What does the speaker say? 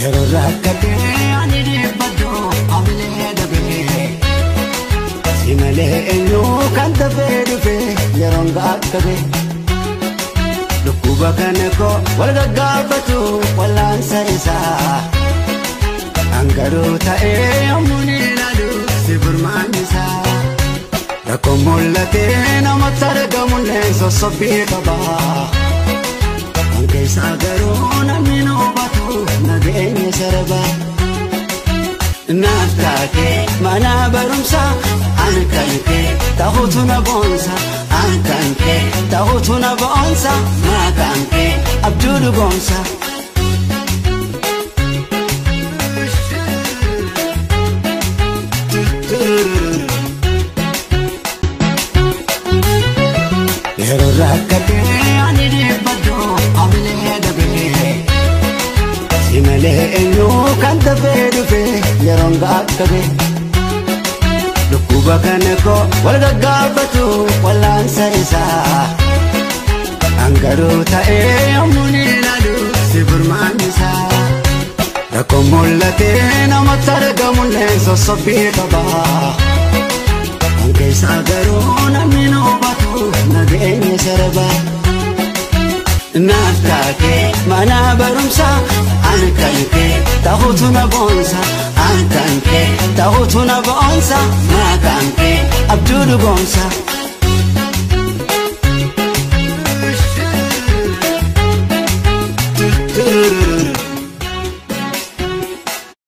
Yero rakkate ani dhibbadhu amlee dabee simalee eenyu kan dafee dhufe yeroon gaaggabe dhukkuba kana koo wal gaggaafatu wallaansa isaa angaruu ta'ee yommuun ilaalu si burmaannisaa rakkoon mul'atee namatti argamullee sossobbii qabaa keessa garuu namni nu hubatu nageenya saraba naaf taatee mana barumsa ani kan kee ta'uutu na boonsa ani kan kee ta'uutu na boonsa maqaan kee abjuu dhugoomsa. Yeroo rakkatee ani dhibbadhu amlee dabee simalee eenyu kan dafee dhufe yeroon gaaggabe dhukkuba kana koo wal gaggaafatu wallaansa isaa angaruu ta'ee yommuun ilaalu si burmaannisaa rakkoon mul'atee namatti argamullee sossobbii qabaa keessa garuu namni nu hubatu nageenya saraba naaf taatee mana barumsa ani kan kee ta'uutu na boonsa ani kan kee ta'uutu na boonsa maqaan kee abjuu dhugoomsa.